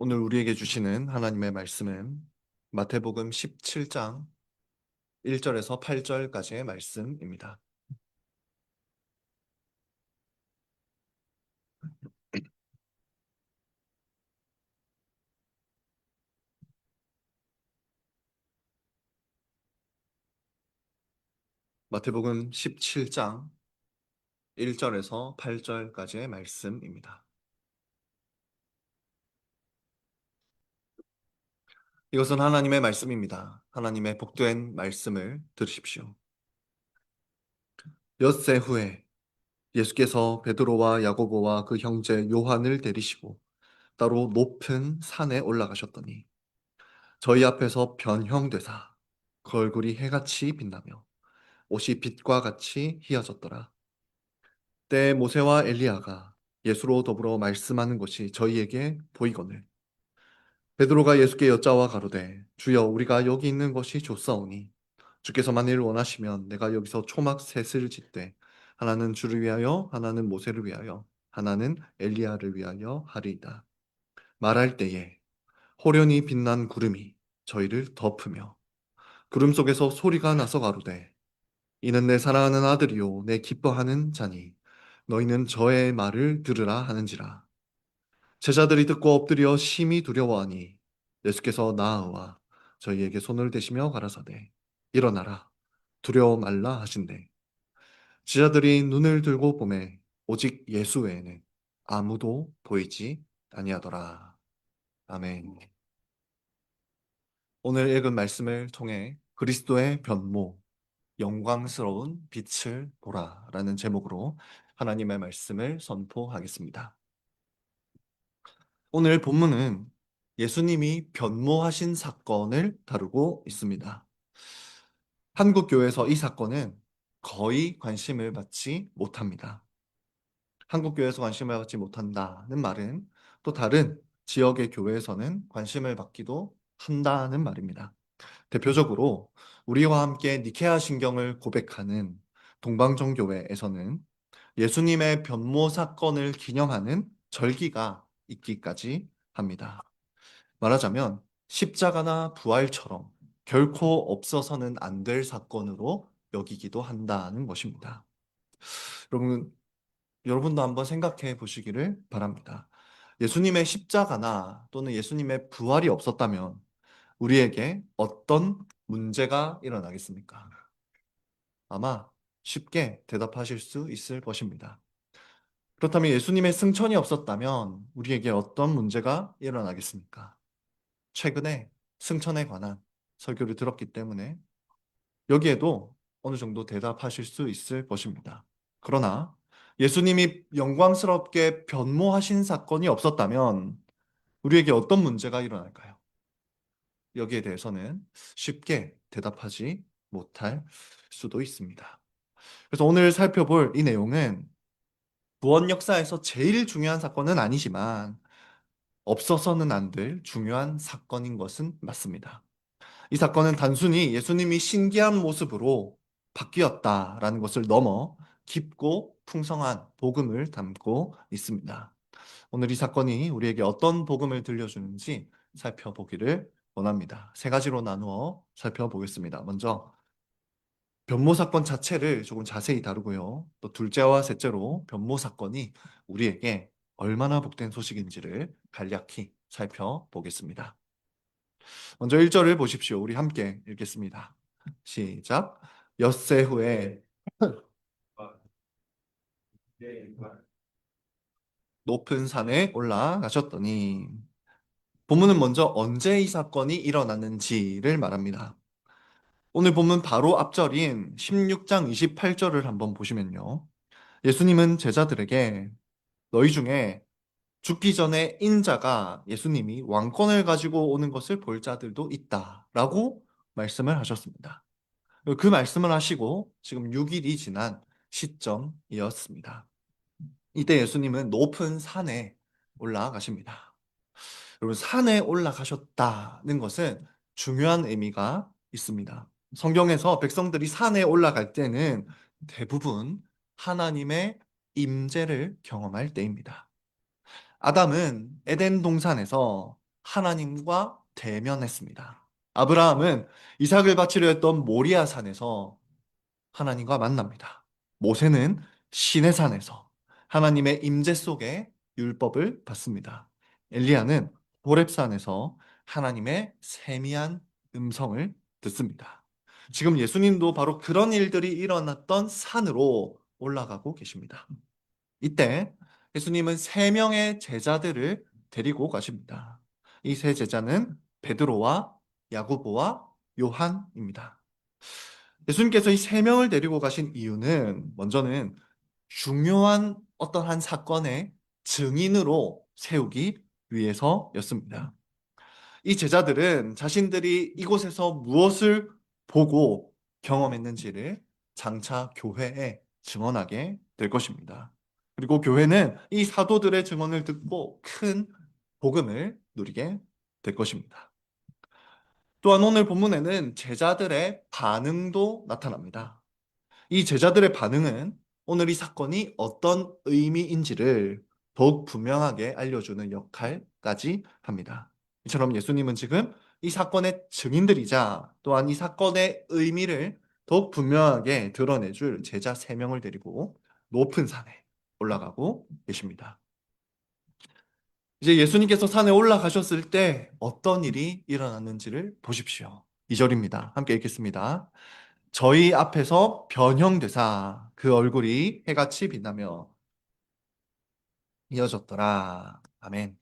오늘 우리에게 주시는 하나님의 말씀은 마태복음 17장 1절에서 8절까지의 말씀입니다. 마태복음 17장 1절에서 8절까지의 말씀입니다. 이것은 하나님의 말씀입니다. 하나님의 복된 말씀을 들으십시오. 엿새 후에 예수께서 베드로와 야고보와 그 형제 요한을 데리시고 따로 높은 산에 올라가셨더니 저희 앞에서 변형되사 그 얼굴이 해같이 빛나며 옷이 빛과 같이 희어졌더라. 때 모세와 엘리야가 예수로 더불어 말씀하는 것이 저희에게 보이거늘 베드로가 예수께 여짜와 가로되 주여 우리가 여기 있는 것이 좋사오니 주께서 만일 원하시면 내가 여기서 초막 셋을 짓되 하나는 주를 위하여 하나는 모세를 위하여 하나는 엘리야를 위하여 하리이다. 말할 때에 호련히 빛난 구름이 저희를 덮으며 구름 속에서 소리가 나서 가로되 이는 내 사랑하는 아들이요 내 기뻐하는 자니 너희는 저의 말을 들으라 하는지라. 제자들이 듣고 엎드려 심히 두려워하니 예수께서 나아와 저희에게 손을 대시며 가라사대 일어나라 두려워 말라 하신대. 제자들이 눈을 들고 보매 오직 예수 외에는 아무도 보이지 아니하더라. 아멘. 오늘 읽은 말씀을 통해 그리스도의 변모 영광스러운 빛을 보라라는 제목으로 하나님의 말씀을 선포하겠습니다. 오늘 본문은 예수님이 변모하신 사건을 다루고 있습니다. 한국 교회에서 이 사건은 거의 관심을 받지 못합니다. 한국 교회에서 관심을 받지 못한다는 말은 또 다른 지역의 교회에서는 관심을 받기도 한다는 말입니다. 대표적으로 우리와 함께 니케아 신경을 고백하는 동방정교회에서는 예수님의 변모 사건을 기념하는 절기가 있기까지 합니다. 말하자면 십자가나 부활처럼 결코 없어서는 안 될 사건으로 여기기도 한다는 것입니다. 여러분, 여러분도 한번 생각해 보시기를 바랍니다. 예수님의 십자가나 또는 예수님의 부활이 없었다면 우리에게 어떤 문제가 일어나겠습니까? 아마 쉽게 대답하실 수 있을 것입니다. 그렇다면 예수님의 승천이 없었다면 우리에게 어떤 문제가 일어나겠습니까? 최근에 승천에 관한 설교를 들었기 때문에 여기에도 어느 정도 대답하실 수 있을 것입니다. 그러나 예수님이 영광스럽게 변모하신 사건이 없었다면 우리에게 어떤 문제가 일어날까요? 여기에 대해서는 쉽게 대답하지 못할 수도 있습니다. 그래서 오늘 살펴볼 이 내용은 구원 역사에서 제일 중요한 사건은 아니지만 없어서는 안 될 중요한 사건인 것은 맞습니다. 이 사건은 단순히 예수님이 신기한 모습으로 바뀌었다라는 것을 넘어 깊고 풍성한 복음을 담고 있습니다. 오늘 이 사건이 우리에게 어떤 복음을 들려주는지 살펴보기를 원합니다. 세 가지로 나누어 살펴보겠습니다. 먼저 변모 사건 자체를 조금 자세히 다루고요. 또 둘째와 셋째로 변모 사건이 우리에게 얼마나 복된 소식인지를 간략히 살펴보겠습니다. 먼저 1절을 보십시오. 우리 함께 읽겠습니다. 시작. 엿새 후에 높은 산에 올라가셨더니 본문은 먼저 언제 이 사건이 일어났는지를 말합니다. 오늘 본문 바로 앞절인 16장 28절을 한번 보시면요. 예수님은 제자들에게 너희 중에 죽기 전에 인자가 예수님이 왕권을 가지고 오는 것을 볼 자들도 있다라고 말씀을 하셨습니다. 그 말씀을 하시고 지금 6일이 지난 시점이었습니다. 이때 예수님은 높은 산에 올라가십니다. 여러분, 산에 올라가셨다는 것은 중요한 의미가 있습니다. 성경에서 백성들이 산에 올라갈 때는 대부분 하나님의 임재를 경험할 때입니다. 아담은 에덴 동산에서 하나님과 대면했습니다. 아브라함은 이삭을 바치려 했던 모리아 산에서 하나님과 만납니다. 모세는 시내산에서 하나님의 임재 속에 율법을 받습니다. 엘리야는 호렙산에서 하나님의 세미한 음성을 듣습니다. 지금 예수님도 바로 그런 일들이 일어났던 산으로 올라가고 계십니다. 이때 예수님은 세 명의 제자들을 데리고 가십니다. 이 세 제자는 베드로와 야고보와 요한입니다. 예수님께서 이 세 명을 데리고 가신 이유는 먼저는 중요한 어떤 한 사건의 증인으로 세우기 위해서였습니다. 이 제자들은 자신들이 이곳에서 무엇을 보고 경험했는지를 장차 교회에 증언하게 될 것입니다. 그리고 교회는 이 사도들의 증언을 듣고 큰 복음을 누리게 될 것입니다. 또한 오늘 본문에는 제자들의 반응도 나타납니다. 이 제자들의 반응은 오늘 이 사건이 어떤 의미인지를 더욱 분명하게 알려주는 역할까지 합니다. 이처럼 예수님은 지금 이 사건의 증인들이자 또한 이 사건의 의미를 더욱 분명하게 드러내줄 제자 3명을 데리고 높은 산에 올라가고 계십니다. 이제 예수님께서 산에 올라가셨을 때 어떤 일이 일어났는지를 보십시오. 2절입니다. 함께 읽겠습니다. 저희 앞에서 변형되사 그 얼굴이 해같이 빛나며 이어졌더라. 아멘.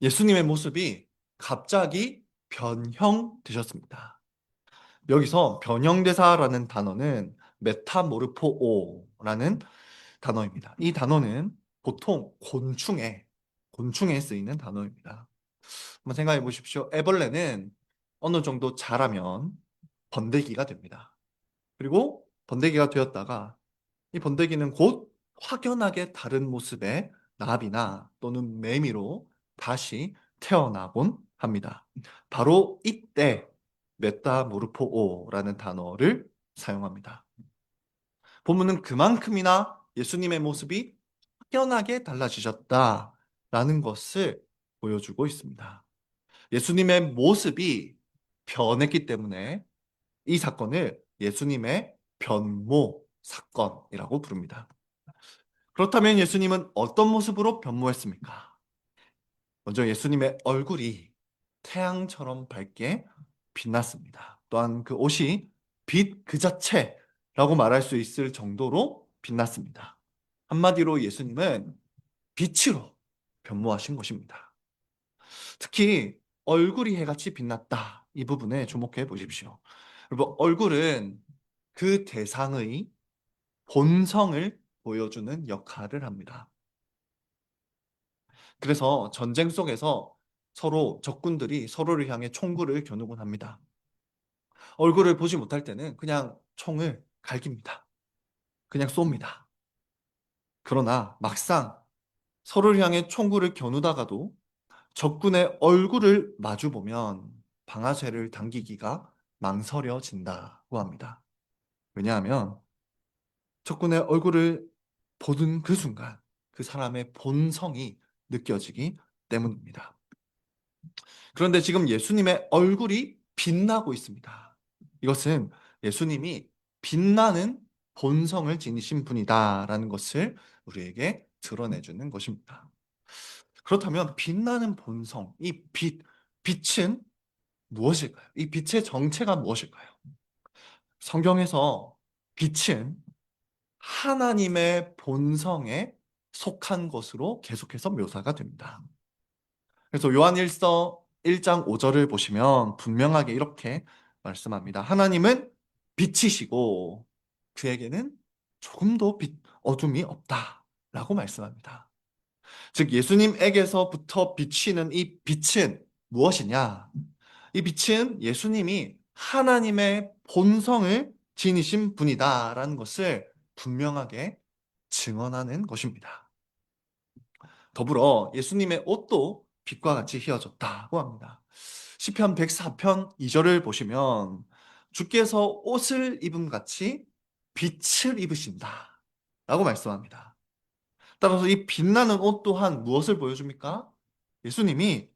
예수님의 모습이 갑자기 변형되셨습니다. 여기서 변형되사라는 단어는 메타모르포오라는 단어입니다. 이 단어는 보통 곤충에 쓰이는 단어입니다. 한번 생각해 보십시오. 애벌레는 어느 정도 자라면 번데기가 됩니다. 그리고 번데기가 되었다가 이 번데기는 곧 확연하게 다른 모습의 나비나 또는 매미로 다시 태어나곤 합니다. 바로 이때 메타모르포오라는 단어를 사용합니다. 본문은 그만큼이나 예수님의 모습이 확연하게 달라지셨다라는 것을 보여주고 있습니다. 예수님의 모습이 변했기 때문에 이 사건을 예수님의 변모 사건이라고 부릅니다. 그렇다면 예수님은 어떤 모습으로 변모했습니까? 먼저 예수님의 얼굴이 태양처럼 밝게 빛났습니다. 또한 그 옷이 빛 그 자체라고 말할 수 있을 정도로 빛났습니다. 한마디로 예수님은 빛으로 변모하신 것입니다. 특히 얼굴이 해같이 빛났다. 이 부분에 주목해 보십시오. 여러분, 얼굴은 그 대상의 본성을 보여주는 역할을 합니다. 그래서 전쟁 속에서 서로 적군들이 서로를 향해 총구를 겨누곤 합니다. 얼굴을 보지 못할 때는 그냥 총을 갈깁니다. 그냥 쏩니다. 그러나 막상 서로를 향해 총구를 겨누다가도 적군의 얼굴을 마주보면 방아쇠를 당기기가 망설여진다고 합니다. 왜냐하면 적군의 얼굴을 보는 그 순간 그 사람의 본성이 느껴지기 때문입니다. 그런데 지금 예수님의 얼굴이 빛나고 있습니다. 이것은 예수님이 빛나는 본성을 지니신 분이다라는 것을 우리에게 드러내주는 것입니다. 그렇다면 빛나는 본성, 이 빛은 무엇일까요? 이 빛의 정체가 무엇일까요? 성경에서 빛은 하나님의 본성에 속한 것으로 계속해서 묘사가 됩니다. 그래서 요한일서 1장 5절을 보시면 분명하게 이렇게 말씀합니다. 하나님은 빛이시고 그에게는 조금도 어둠이 없다라고 말씀합니다. 즉 예수님에게서부터 비치는 이 빛은 무엇이냐? 이 빛은 예수님이 하나님의 본성을 지니신 분이다라는 것을 분명하게 증언하는 것입니다. 더불어 예수님의 옷도 빛과 같이 휘어졌다고 합니다. 시편 104편 2절을 보시면 주께서 옷을 입음 같이 빛을 입으신다 라고 말씀합니다. 따라서 이 빛나는 옷 또한 무엇을 보여줍니까? 예수님이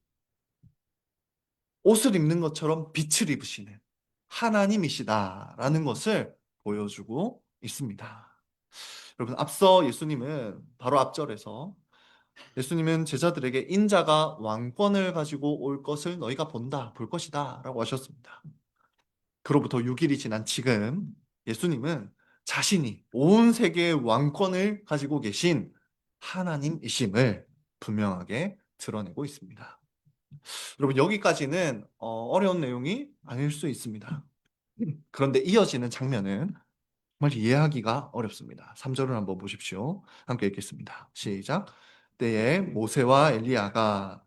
옷을 입는 것처럼 빛을 입으시는 하나님이시다라는 것을 보여주고 있습니다. 여러분, 앞서 예수님은 바로 앞절에서 예수님은 제자들에게 인자가 왕권을 가지고 올 것을 너희가 볼 것이다 라고 하셨습니다. 그로부터 6일이 지난 지금 예수님은 자신이 온 세계의 왕권을 가지고 계신 하나님이심을 분명하게 드러내고 있습니다. 여러분, 여기까지는 어려운 내용이 아닐 수 있습니다. 그런데 이어지는 장면은 정말 이해하기가 어렵습니다. 3절을 한번 보십시오. 함께 읽겠습니다. 시작. 때에 모세와 엘리야가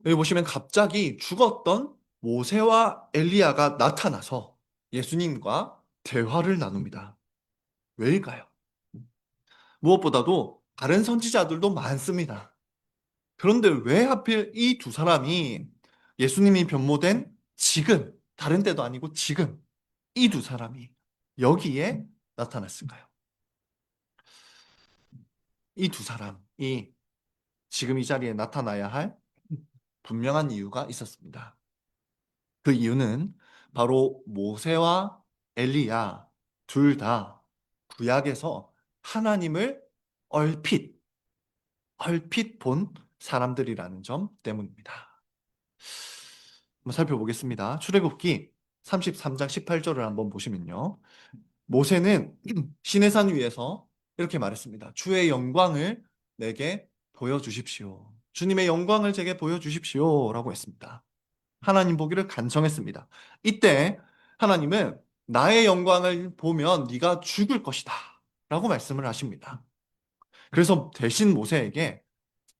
여기 보시면 갑자기 죽었던 모세와 엘리야가 나타나서 예수님과 대화를 나눕니다. 왜일까요? 무엇보다도 다른 선지자들도 많습니다. 그런데 왜 하필 이 두 사람이 예수님이 변모된 지금, 다른 때도 아니고 지금 이 두 사람이 여기에 나타났을까요? 이 두 사람이 지금 이 자리에 나타나야 할 분명한 이유가 있었습니다. 그 이유는 바로 모세와 엘리야 둘 다 구약에서 하나님을 얼핏, 얼핏 본 사람들이라는 점 때문입니다. 한번 살펴보겠습니다. 출애굽기 33장 18절을 한번 보시면요. 모세는 시내산 위에서 이렇게 말했습니다. 주의 영광을 내게 보여주십시오. 주님의 영광을 제게 보여주십시오. 라고 했습니다. 하나님 보기를 간청했습니다. 이때 하나님은 나의 영광을 보면 네가 죽을 것이다. 라고 말씀을 하십니다. 그래서 대신 모세에게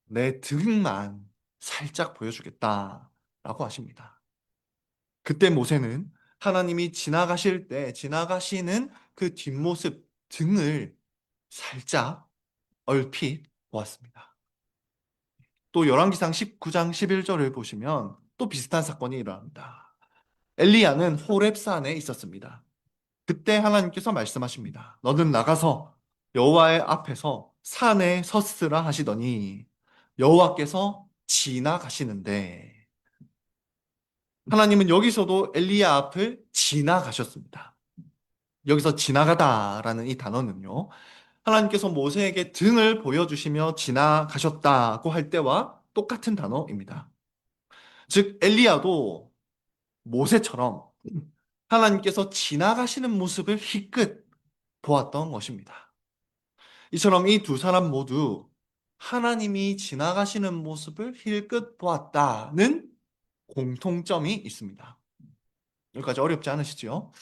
내 등만 살짝 보여주겠다. 라고 하십니다. 그때 모세는 하나님이 지나가실 때 지나가시는 그 뒷모습 등을 살짝 얼핏 보았습니다. 또 열왕기상 19장 11절을 보시면 또 비슷한 사건이 일어납니다. 엘리야는 호렙산에 있었습니다. 그때 하나님께서 말씀하십니다. 너는 나가서 여호와의 앞에서 산에 섰으라 하시더니 여호와께서 지나가시는데 하나님은 여기서도 엘리야 앞을 지나가셨습니다. 여기서 지나가다라는 이 단어는요. 하나님께서 모세에게 등을 보여주시며 지나가셨다고 할 때와 똑같은 단어입니다. 즉 엘리야도 모세처럼 하나님께서 지나가시는 모습을 희끗 보았던 것입니다. 이처럼 이 두 사람 모두 하나님이 지나가시는 모습을 힐끗 보았다는 공통점이 있습니다. 여기까지 어렵지 않으시죠?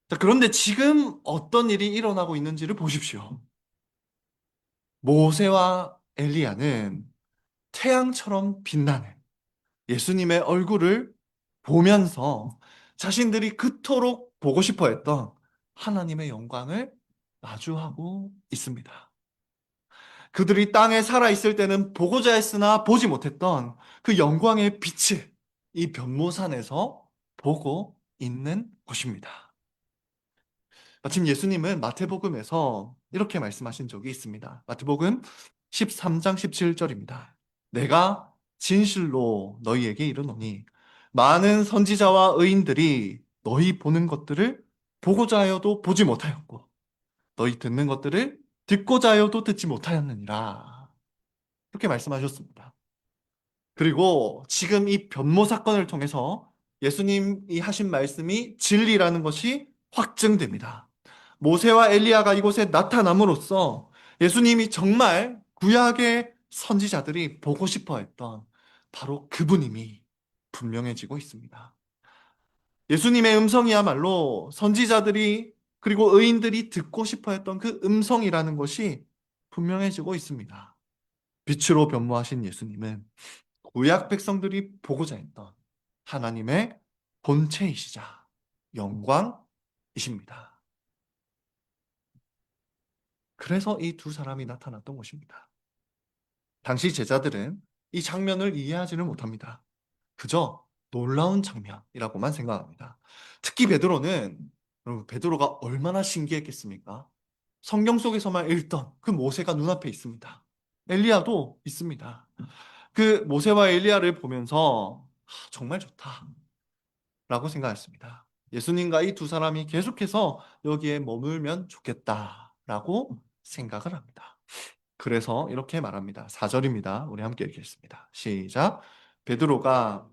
자, 그런데 지금 어떤 일이 일어나고 있는지를 보십시오. 모세와 엘리야는 태양처럼 빛나는 예수님의 얼굴을 보면서 자신들이 그토록 보고 싶어 했던 하나님의 영광을 마주하고 있습니다. 그들이 땅에 살아있을 때는 보고자 했으나 보지 못했던 그 영광의 빛을 이 변모산에서 보고 있는 것입니다. 마침 예수님은 마태복음에서 이렇게 말씀하신 적이 있습니다. 마태복음 13장 17절입니다. 내가 진실로 너희에게 이르노니 많은 선지자와 의인들이 너희 보는 것들을 보고자 하여도 보지 못하였고 너희 듣는 것들을 듣고자 하여도 듣지 못하였느니라. 이렇게 말씀하셨습니다. 그리고 지금 이 변모 사건을 통해서 예수님이 하신 말씀이 진리라는 것이 확증됩니다. 모세와 엘리야가 이곳에 나타남으로써 예수님이 정말 구약의 선지자들이 보고 싶어 했던 바로 그분임이 분명해지고 있습니다. 예수님의 음성이야말로 선지자들이 그리고 의인들이 듣고 싶어 했던 그 음성이라는 것이 분명해지고 있습니다. 빛으로 변모하신 예수님은 구약 백성들이 보고자 했던 하나님의 본체이시자 영광이십니다. 그래서 이 두 사람이 나타났던 것입니다. 당시 제자들은 이 장면을 이해하지는 못합니다. 그저 놀라운 장면이라고만 생각합니다. 특히 베드로는 여러분 베드로가 얼마나 신기했겠습니까? 성경 속에서만 읽던 그 모세가 눈앞에 있습니다. 엘리야도 있습니다. 그 모세와 엘리야를 보면서 정말 좋다라고 생각했습니다. 예수님과 이 두 사람이 계속해서 여기에 머물면 좋겠다라고 생각을 합니다. 그래서 이렇게 말합니다. 4절입니다. 우리 함께 읽겠습니다. 시작. 베드로가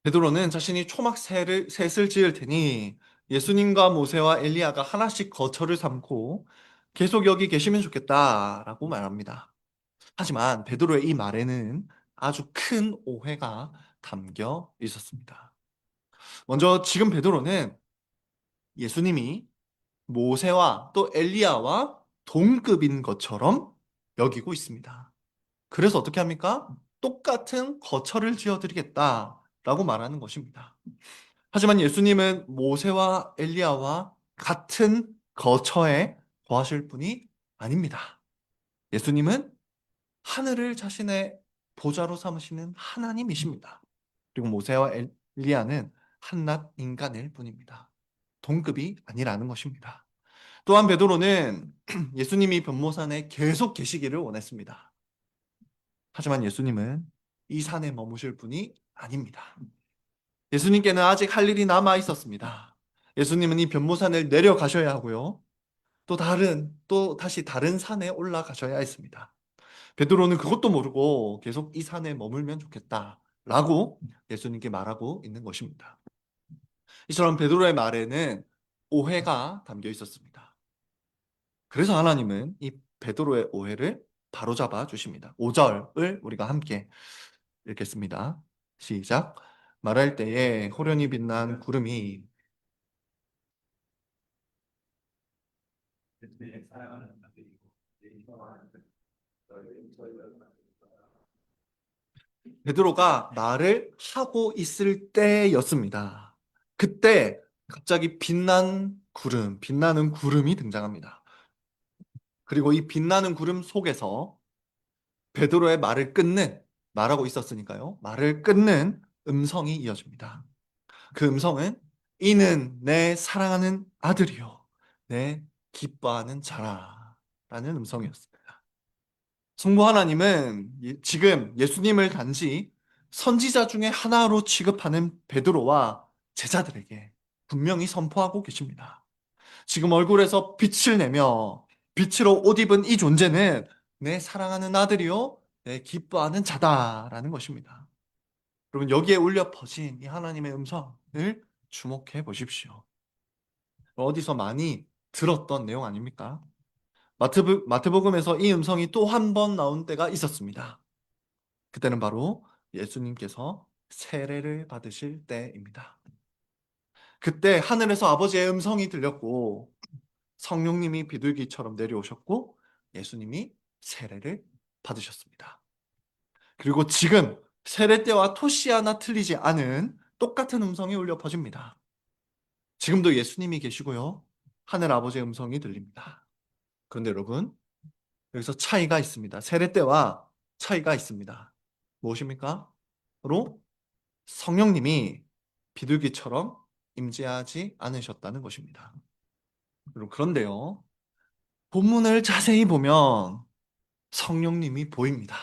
베드로는 자신이 초막 셋을 지을 테니 예수님과 모세와 엘리야가 하나씩 거처를 삼고 계속 여기 계시면 좋겠다라고 말합니다. 하지만 베드로의 이 말에는 아주 큰 오해가 담겨 있었습니다. 먼저 지금 베드로는 예수님이 모세와 또 엘리야와 동급인 것처럼 여기고 있습니다. 그래서 어떻게 합니까? 똑같은 거처를 지어드리겠다라고 말하는 것입니다. 하지만 예수님은 모세와 엘리야와 같은 거처에 거하실 분이 아닙니다. 예수님은 하늘을 자신의 보좌로 삼으시는 하나님이십니다. 그리고 모세와 엘리야는 한낱 인간일 뿐입니다. 동급이 아니라는 것입니다. 또한 베드로는 예수님이 변모산에 계속 계시기를 원했습니다. 하지만 예수님은 이 산에 머무실 분이 아닙니다. 예수님께는 아직 할 일이 남아 있었습니다. 예수님은 이 변모산을 내려가셔야 하고요. 또 다시 다른 산에 올라가셔야 했습니다. 베드로는 그것도 모르고 계속 이 산에 머물면 좋겠다라고 예수님께 말하고 있는 것입니다. 이처럼 베드로의 말에는 오해가 담겨 있었습니다. 그래서 하나님은 이 베드로의 오해를 바로잡아 주십니다. 5절을 우리가 함께 읽겠습니다. 시작. 말할 때에 호련히 빛난 구름이 베드로가 말을 하고 있을 때였습니다. 그때 갑자기 빛나는 구름이 등장합니다. 그리고 이 빛나는 구름 속에서 베드로의 말하고 있었으니까요. 말을 끊는 음성이 이어집니다. 그 음성은 이는 내 사랑하는 아들이요. 내 기뻐하는 자라. 라는 음성이었습니다. 성부 하나님은 지금 예수님을 단지 선지자 중에 하나로 취급하는 베드로와 제자들에게 분명히 선포하고 계십니다. 지금 얼굴에서 빛을 내며 빛으로 옷 입은 이 존재는 내 사랑하는 아들이요, 내 기뻐하는 자다라는 것입니다. 여러분 여기에 울려 퍼진 이 하나님의 음성을 주목해 보십시오. 어디서 많이 들었던 내용 아닙니까? 마태복음에서 이 음성이 또 한 번 나온 때가 있었습니다. 그때는 바로 예수님께서 세례를 받으실 때입니다. 그때 하늘에서 아버지의 음성이 들렸고 성령님이 비둘기처럼 내려오셨고 예수님이 세례를 받으셨습니다. 그리고 지금 세례 때와 토시 하나 틀리지 않은 똑같은 음성이 울려 퍼집니다. 지금도 예수님이 계시고요. 하늘 아버지의 음성이 들립니다. 그런데 여러분, 여기서 차이가 있습니다. 세례 때와 차이가 있습니다. 무엇입니까? 바로 성령님이 비둘기처럼 임재하지 않으셨다는 것입니다. 그런데요, 본문을 자세히 보면 성령님이 보입니다.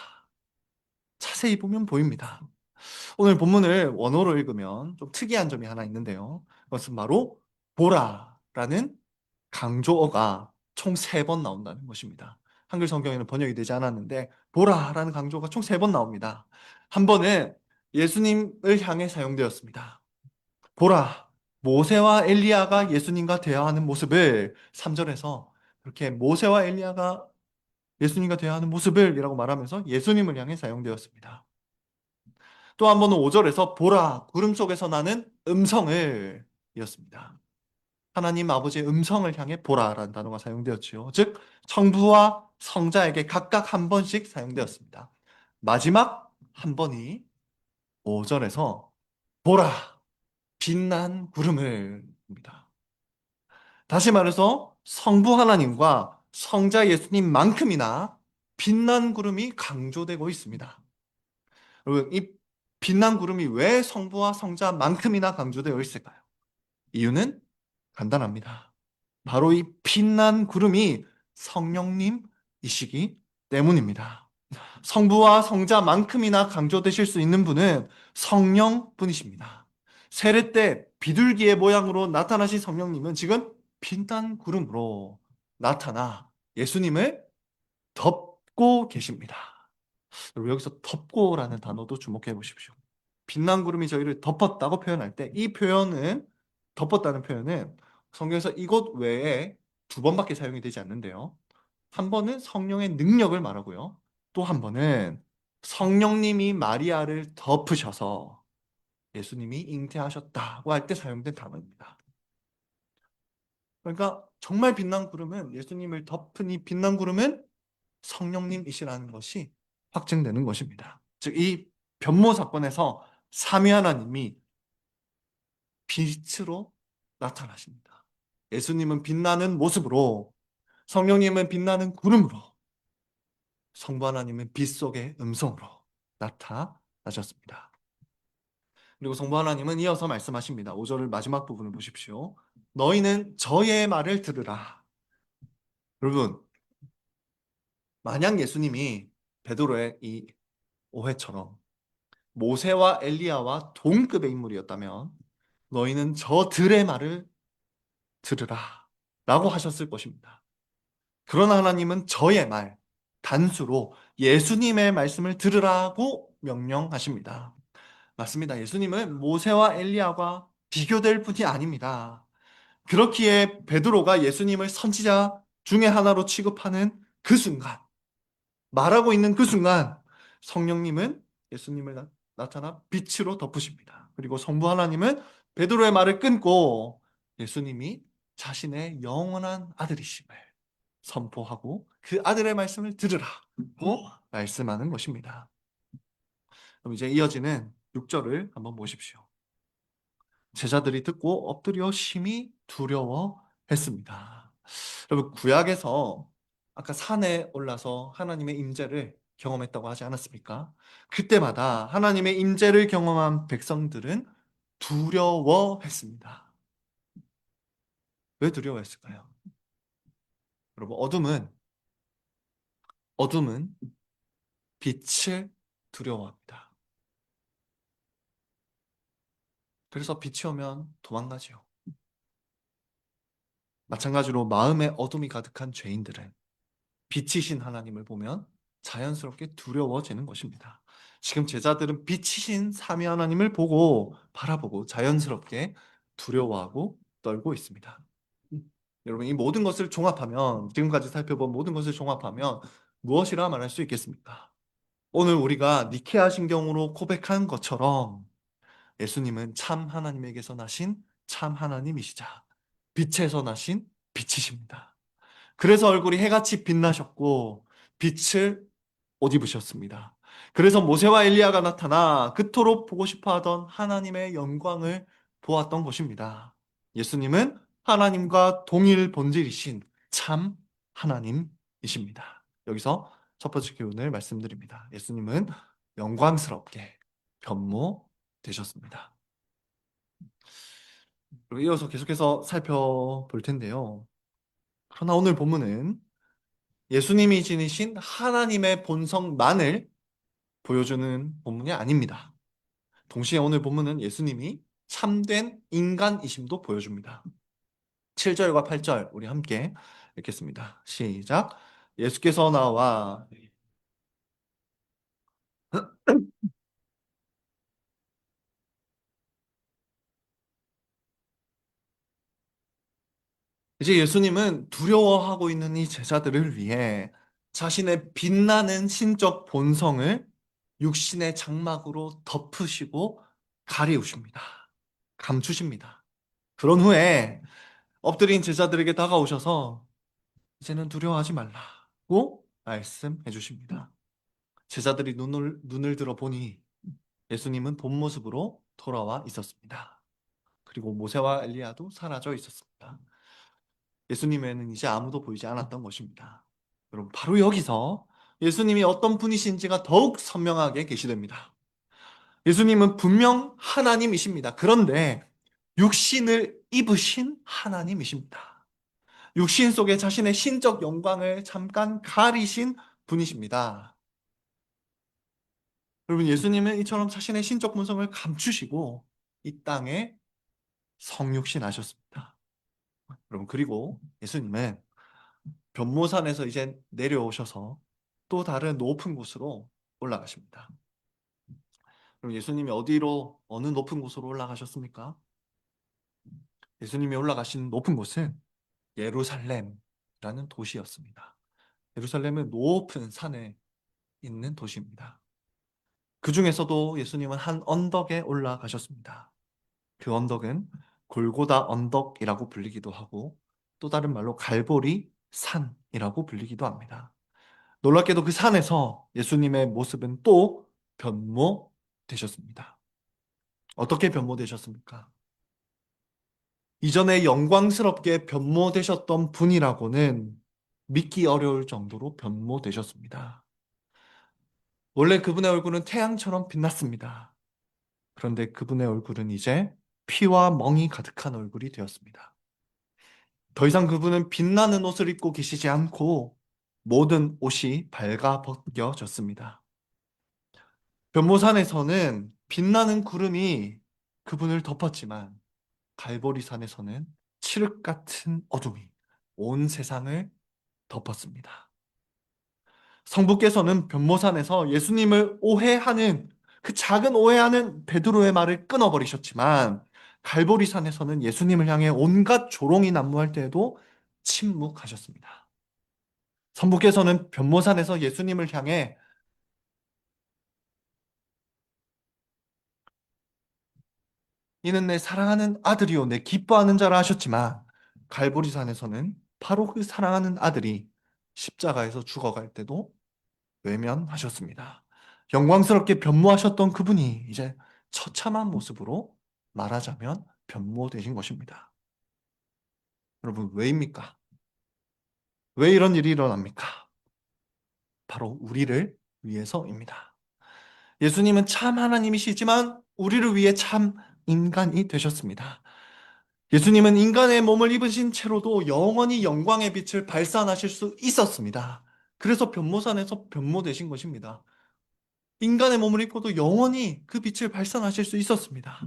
자세히 보면 보입니다. 오늘 본문을 원어로 읽으면 좀 특이한 점이 하나 있는데요. 그것은 바로 보라라는 강조어가 총 3번 나온다는 것입니다. 한글 성경에는 번역이 되지 않았는데 보라라는 강조가 총 3번 나옵니다. 한 번은 예수님을 향해 사용되었습니다. 보라, 모세와 엘리야가 예수님과 대화하는 모습을 3절에서 이렇게 모세와 엘리야가 예수님과 대화하는 모습을 이라고 말하면서 예수님을 향해 사용되었습니다. 또 한 번은 5절에서 보라, 구름 속에서 나는 음성을 이었습니다. 하나님 아버지의 음성을 향해 보라라는 단어가 사용되었지요. 즉, 성부와 성자에게 각각 한 번씩 사용되었습니다. 마지막 한 번이 5절에서 보라, 빛난 구름을 입니다. 다시 말해서 성부 하나님과 성자 예수님만큼이나 빛난 구름이 강조되고 있습니다. 여러분, 이 빛난 구름이 왜 성부와 성자만큼이나 강조되어 있을까요? 이유는 간단합니다. 바로 이 빛난 구름이 성령님이시기 때문입니다. 성부와 성자만큼이나 강조되실 수 있는 분은 성령분이십니다. 세례 때 비둘기의 모양으로 나타나신 성령님은 지금 빛난 구름으로 나타나 예수님을 덮고 계십니다. 여러분, 여기서 덮고라는 단어도 주목해 보십시오. 빛난 구름이 저희를 덮었다고 표현할 때 이 표현은, 덮었다는 표현은 성경에서 이것 외에 두 번밖에 사용이 되지 않는데요. 한 번은 성령의 능력을 말하고요. 또 한 번은 성령님이 마리아를 덮으셔서 예수님이 잉태하셨다고 할 때 사용된 단어입니다. 그러니까 정말 빛난 구름은, 예수님을 덮은 이 빛난 구름은 성령님이시라는 것이 확증되는 것입니다. 즉, 이 변모 사건에서 삼위 하나님이 빛으로 나타나십니다. 예수님은 빛나는 모습으로, 성령님은 빛나는 구름으로, 성부 하나님은 빛 속의 음성으로 나타나셨습니다. 그리고 성부 하나님은 이어서 말씀하십니다. 5절 마지막 부분을 보십시오. 너희는 저의 말을 들으라. 여러분, 만약 예수님이 베드로의 이 오해처럼 모세와 엘리야와 동급의 인물이었다면 너희는 저들의 말을 들으라 라고 하셨을 것입니다. 그러나 하나님은 저의 말, 단수로 예수님의 말씀을 들으라고 명령하십니다. 맞습니다. 예수님은 모세와 엘리야와 비교될 분이 아닙니다. 그렇기에 베드로가 예수님을 선지자 중에 하나로 취급하는 그 순간, 말하고 있는 그 순간, 성령님은 예수님을 나타나 빛으로 덮으십니다. 그리고 성부 하나님은 베드로의 말을 끊고 예수님이 자신의 영원한 아들이심을 선포하고 그 아들의 말씀을 들으라고 말씀하는 것입니다. 그럼 이제 이어지는 6절을 한번 보십시오. 제자들이 듣고 엎드려 심히 두려워했습니다. 여러분, 구약에서 아까 산에 올라서 하나님의 임재를 경험했다고 하지 않았습니까? 그때마다 하나님의 임재를 경험한 백성들은 두려워했습니다. 왜 두려워했을까요? 여러분, 어둠은 빛을 두려워합니다. 그래서 빛이 오면 도망가지요. 마찬가지로 마음에 어둠이 가득한 죄인들은 빛이신 하나님을 보면 자연스럽게 두려워지는 것입니다. 지금 제자들은 빛이신 삼위 하나님을 보고 바라보고 자연스럽게 두려워하고 떨고 있습니다. 여러분, 이 모든 것을 종합하면, 지금까지 살펴본 모든 것을 종합하면 무엇이라 말할 수 있겠습니까? 오늘 우리가 니케아 신경으로 고백한 것처럼 예수님은 참 하나님에게서 나신 참 하나님이시자 빛에서 나신 빛이십니다. 그래서 얼굴이 해같이 빛나셨고 빛을 옷 입으셨습니다. 그래서 모세와 엘리야가 나타나 그토록 보고 싶어 하던 하나님의 영광을 보았던 것입니다. 예수님은 하나님과 동일 본질이신 참 하나님이십니다. 여기서 첫 번째 교훈을 말씀드립니다. 예수님은 영광스럽게 변모되셨습니다. 그리고 이어서 계속해서 살펴볼 텐데요. 그러나 오늘 본문은 예수님이 지니신 하나님의 본성만을 보여주는 본문이 아닙니다. 동시에 오늘 본문은 예수님이 참된 인간이심도 보여줍니다. 7절과 8절 우리 함께 읽겠습니다. 시작. 예수께서 나와 이제 예수님은 두려워하고 있는 이 제자들을 위해 자신의 빛나는 신적 본성을 육신의 장막으로 덮으시고 가리우십니다. 감추십니다. 그런 후에 엎드린 제자들에게 다가오셔서 이제는 두려워하지 말라고 말씀해 주십니다. 제자들이 눈을 들어 보니 예수님은 본 모습으로 돌아와 있었습니다. 그리고 모세와 엘리야도 사라져 있었습니다. 예수님에는 이제 아무도 보이지 않았던 것입니다. 여러분, 바로 여기서 예수님이 어떤 분이신지가 더욱 선명하게 계시됩니다. 예수님은 분명 하나님이십니다. 그런데 육신을 입으신 하나님이십니다. 육신 속에 자신의 신적 영광을 잠깐 가리신 분이십니다. 여러분, 예수님은 이처럼 자신의 신적 본성을 감추시고 이 땅에 성육신하셨습니다. 여러분, 그리고 예수님은 변모산에서 이제 내려오셔서 또 다른 높은 곳으로 올라가십니다. 그럼 예수님이 어느 높은 곳으로 올라가셨습니까? 예수님이 올라가신 높은 곳은 예루살렘이라는 도시였습니다. 예루살렘은 높은 산에 있는 도시입니다. 그 중에서도 예수님은 한 언덕에 올라가셨습니다. 그 언덕은 골고다 언덕이라고 불리기도 하고 또 다른 말로 갈보리 산이라고 불리기도 합니다. 놀랍게도 그 산에서 예수님의 모습은 또 변모되셨습니다. 어떻게 변모되셨습니까? 이전에 영광스럽게 변모되셨던 분이라고는 믿기 어려울 정도로 변모되셨습니다. 원래 그분의 얼굴은 태양처럼 빛났습니다. 그런데 그분의 얼굴은 이제 피와 멍이 가득한 얼굴이 되었습니다. 더 이상 그분은 빛나는 옷을 입고 계시지 않고 모든 옷이 밝아 벗겨졌습니다. 변모산에서는 빛나는 구름이 그분을 덮었지만 갈보리산에서는 칠흑 같은 어둠이 온 세상을 덮었습니다. 성부께서는 변모산에서 예수님을 오해하는 그 작은 오해하는 베드로의 말을 끊어버리셨지만 갈보리산에서는 예수님을 향해 온갖 조롱이 난무할 때에도 침묵하셨습니다. 성부께서는 변모산에서 예수님을 향해 이는 내 사랑하는 아들이요 내 기뻐하는 자라 하셨지만 갈보리산에서는 바로 그 사랑하는 아들이 십자가에서 죽어갈 때도 외면하셨습니다. 영광스럽게 변모하셨던 그분이 이제 처참한 모습으로 말하자면 변모되신 것입니다. 여러분, 왜입니까? 왜 이런 일이 일어납니까? 바로 우리를 위해서입니다. 예수님은 참 하나님이시지만 우리를 위해 참 인간이 되셨습니다. 예수님은 인간의 몸을 입으신 채로도 영원히 영광의 빛을 발산하실 수 있었습니다. 그래서 변모산에서 변모되신 것입니다. 인간의 몸을 입고도 영원히 그 빛을 발산하실 수 있었습니다.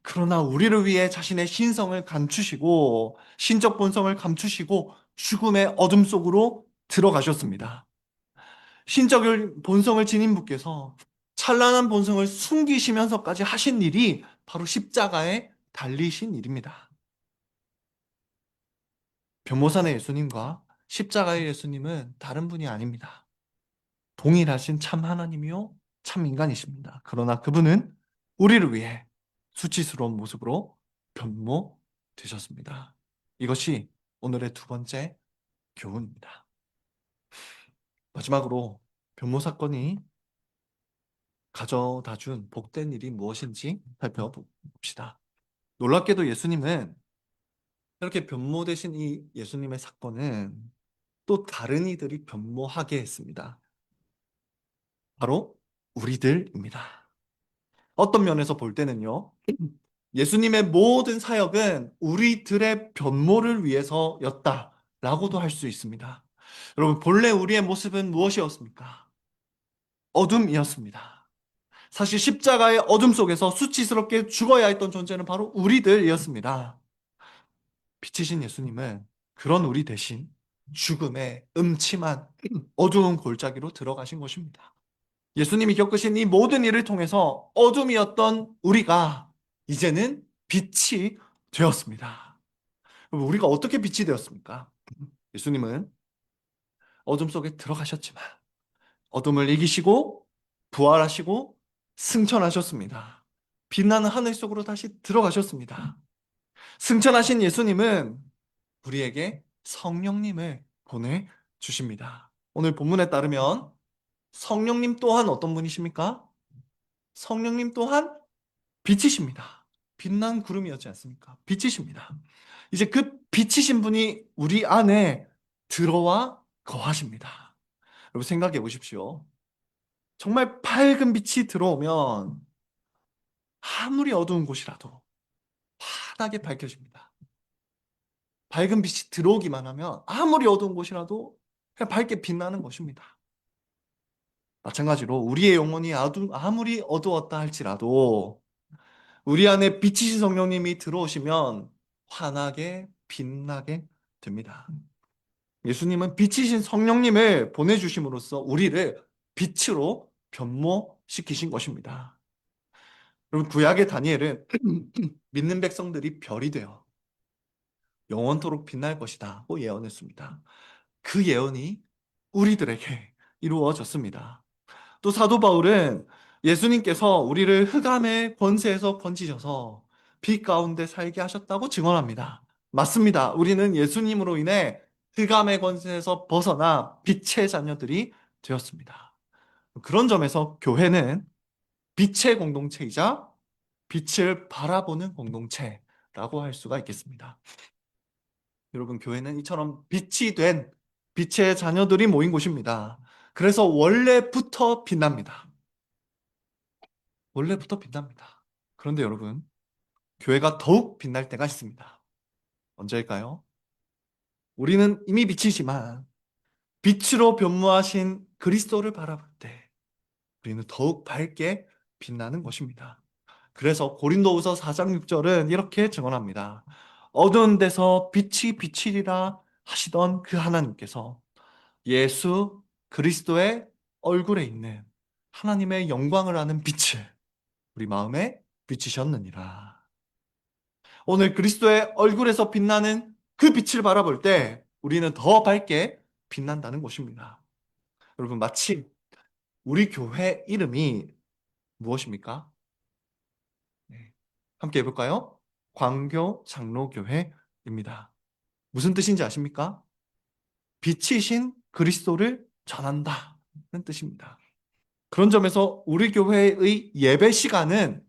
그러나 우리를 위해 자신의 신성을 감추시고 신적 본성을 감추시고 죽음의 어둠 속으로 들어가셨습니다. 신적 본성을 지닌 분께서 찬란한 본성을 숨기시면서까지 하신 일이 바로 십자가에 달리신 일입니다. 변모산의 예수님과 십자가의 예수님은 다른 분이 아닙니다. 동일하신 참 하나님이요 참 인간이십니다. 그러나 그분은 우리를 위해 수치스러운 모습으로 변모되셨습니다. 이것이 오늘의 두 번째 교훈입니다. 마지막으로 변모 사건이 가져다 준 복된 일이 무엇인지 살펴봅시다. 놀랍게도 예수님은 이렇게 변모되신 이 예수님의 사건은 또 다른 이들이 변모하게 했습니다. 바로 우리들입니다. 어떤 면에서 볼 때는요, 예수님의 모든 사역은 우리들의 변모를 위해서였다라고도 할 수 있습니다. 여러분, 본래 우리의 모습은 무엇이었습니까? 어둠이었습니다. 사실 십자가의 어둠 속에서 수치스럽게 죽어야 했던 존재는 바로 우리들이었습니다. 빛이신 예수님은 그런 우리 대신 죽음의 음침한 어두운 골짜기로 들어가신 것입니다. 예수님이 겪으신 이 모든 일을 통해서 어둠이었던 우리가 이제는 빛이 되었습니다. 우리가 어떻게 빛이 되었습니까? 예수님은 어둠 속에 들어가셨지만 어둠을 이기시고 부활하시고 승천하셨습니다. 빛나는 하늘 속으로 다시 들어가셨습니다. 승천하신 예수님은 우리에게 성령님을 보내주십니다. 오늘 본문에 따르면 성령님 또한 어떤 분이십니까? 성령님 또한 빛이십니다. 빛난 구름이었지 않습니까? 빛이십니다. 이제 그 빛이신 분이 우리 안에 들어와 거하십니다. 여러분 생각해 보십시오. 정말 밝은 빛이 들어오면 아무리 어두운 곳이라도 환하게 밝혀집니다. 밝은 빛이 들어오기만 하면 아무리 어두운 곳이라도 그냥 밝게 빛나는 것입니다. 마찬가지로 우리의 영혼이 아무리 어두웠다 할지라도 우리 안에 빛이신 성령님이 들어오시면 환하게 빛나게 됩니다. 예수님은 빛이신 성령님을 보내주심으로써 우리를 빛으로 변모시키신 것입니다. 여러분 구약의 다니엘은 믿는 백성들이 별이 되어 영원토록 빛날 것이다고 예언했습니다. 그 예언이 우리들에게 이루어졌습니다. 또 사도 바울은 예수님께서 우리를 흑암의 권세에서 건지셔서 빛 가운데 살게 하셨다고 증언합니다. 맞습니다. 우리는 예수님으로 인해 흑암의 권세에서 벗어나 빛의 자녀들이 되었습니다. 그런 점에서 교회는 빛의 공동체이자 빛을 바라보는 공동체라고 할 수가 있겠습니다. 여러분, 교회는 이처럼 빛이 된 빛의 자녀들이 모인 곳입니다. 그래서 원래부터 빛납니다. 원래부터 빛납니다. 그런데 여러분, 교회가 더욱 빛날 때가 있습니다. 언제일까요? 우리는 이미 빛이지만 빛으로 변모하신 그리스도를 바라볼 때 우리는 더욱 밝게 빛나는 것입니다. 그래서 고린도후서 4장 6절은 이렇게 증언합니다. 어두운 데서 빛이 비치리라 하시던 그 하나님께서 예수 그리스도의 얼굴에 있는 하나님의 영광을 아는 빛을 우리 마음에 비치셨느니라. 오늘 그리스도의 얼굴에서 빛나는 그 빛을 바라볼 때 우리는 더 밝게 빛난다는 것입니다. 여러분, 마치 우리 교회 이름이 무엇입니까? 네. 함께 해볼까요? 광교 장로교회입니다. 무슨 뜻인지 아십니까? 빛이신 그리스도를 전한다는 뜻입니다. 그런 점에서 우리 교회의 예배 시간은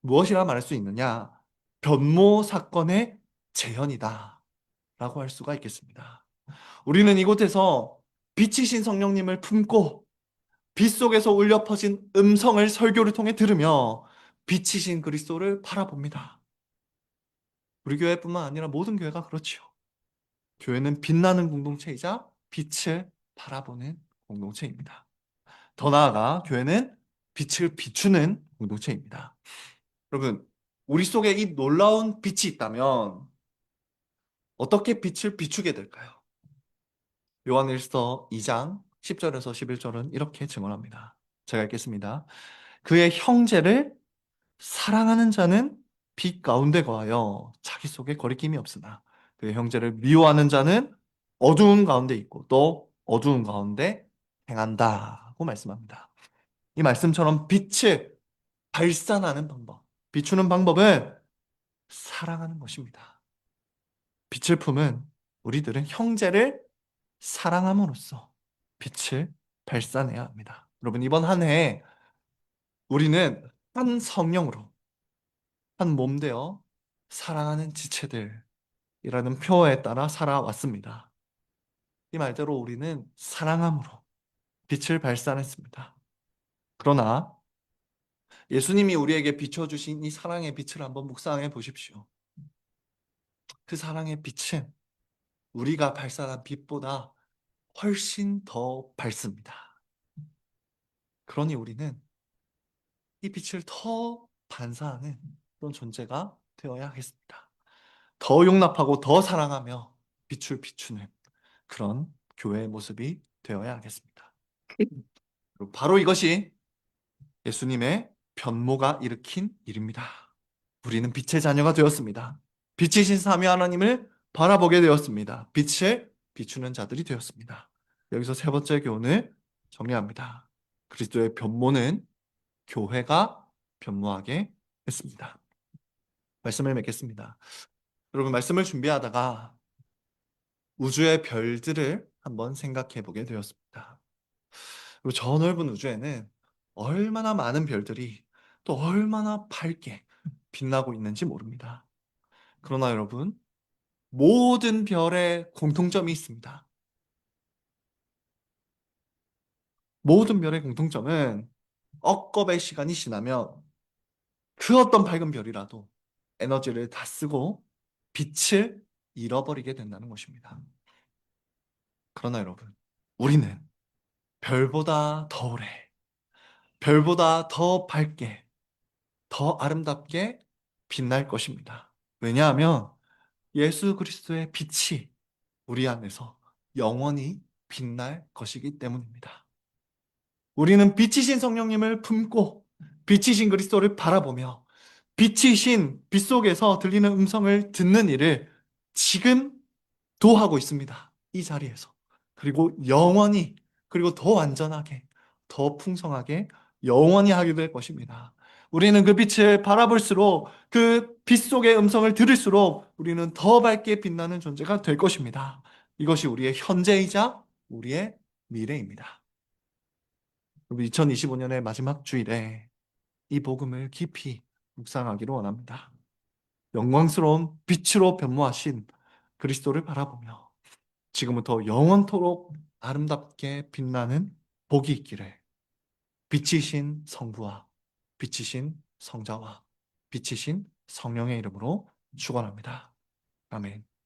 무엇이라 말할 수 있느냐? 변모 사건의 재현이다 라고 할 수가 있겠습니다. 우리는 이곳에서 빛이신 성령님을 품고 빛 속에서 울려 퍼진 음성을 설교를 통해 들으며 빛이신 그리스도를 바라봅니다. 우리 교회뿐만 아니라 모든 교회가 그렇지요. 교회는 빛나는 공동체이자 빛을 바라보는 공동체입니다. 더 나아가 교회는 빛을 비추는 공동체입니다. 여러분, 우리 속에 이 놀라운 빛이 있다면 어떻게 빛을 비추게 될까요? 요한일서 2장 10절에서 11절은 이렇게 증언합니다. 제가 읽겠습니다. 그의 형제를 사랑하는 자는 빛 가운데 거하여 자기 속에 거리낌이 없으나 그의 형제를 미워하는 자는 어두운 가운데 있고 또 어두운 가운데 행한다고 말씀합니다. 이 말씀처럼 빛을 발산하는 방법, 비추는 방법은 사랑하는 것입니다. 빛을 품은 우리들은 형제를 사랑함으로써 빛을 발산해야 합니다. 여러분, 이번 한 해 우리는 한 성령으로 한 몸 되어 사랑하는 지체들이라는 표어에 따라 살아왔습니다. 이 말대로 우리는 사랑함으로 빛을 발산했습니다. 그러나 예수님이 우리에게 비춰주신 이 사랑의 빛을 한번 묵상해 보십시오. 그 사랑의 빛은 우리가 발산한 빛보다 훨씬 더 밝습니다. 그러니 우리는 이 빛을 더 반사하는 그런 존재가 되어야 하겠습니다. 더 용납하고 더 사랑하며 빛을 비추는 그런 교회의 모습이 되어야 하겠습니다. 그리고 바로 이것이 예수님의 변모가 일으킨 일입니다. 우리는 빛의 자녀가 되었습니다. 빛이신 삼위 하나님을 바라보게 되었습니다. 빛을 비추는 자들이 되었습니다. 여기서 세 번째 교훈을 정리합니다. 그리스도의 변모는 교회가 변모하게 했습니다. 말씀을 맺겠습니다. 여러분, 말씀을 준비하다가 우주의 별들을 한번 생각해 보게 되었습니다. 그리고 저 넓은 우주에는 얼마나 많은 별들이 또 얼마나 밝게 빛나고 있는지 모릅니다. 그러나 여러분, 모든 별에 공통점이 있습니다. 모든 별의 공통점은 억겁의 시간이 지나면 그 어떤 밝은 별이라도 에너지를 다 쓰고 빛을 잃어버리게 된다는 것입니다. 그러나 여러분, 우리는 별보다 더 오래, 별보다 더 밝게, 더 아름답게 빛날 것입니다. 왜냐하면 예수 그리스도의 빛이 우리 안에서 영원히 빛날 것이기 때문입니다. 우리는 빛이신 성령님을 품고 빛이신 그리스도를 바라보며 빛이신 빛 속에서 들리는 음성을 듣는 일을 지금도 하고 있습니다. 이 자리에서. 그리고 영원히, 그리고 더 완전하게, 더 풍성하게 영원히 하게 될 것입니다. 우리는 그 빛을 바라볼수록 그 빛 속의 음성을 들을수록 우리는 더 밝게 빛나는 존재가 될 것입니다. 이것이 우리의 현재이자 우리의 미래입니다. 2025년의 마지막 주일에 이 복음을 깊이 묵상하기를 원합니다. 영광스러운 빛으로 변모하신 그리스도를 바라보며 지금부터 영원토록 아름답게 빛나는 복이 있기를 빛이신 성부와 빛이신 성자와 빛이신 성령의 이름으로 축원합니다. 아멘.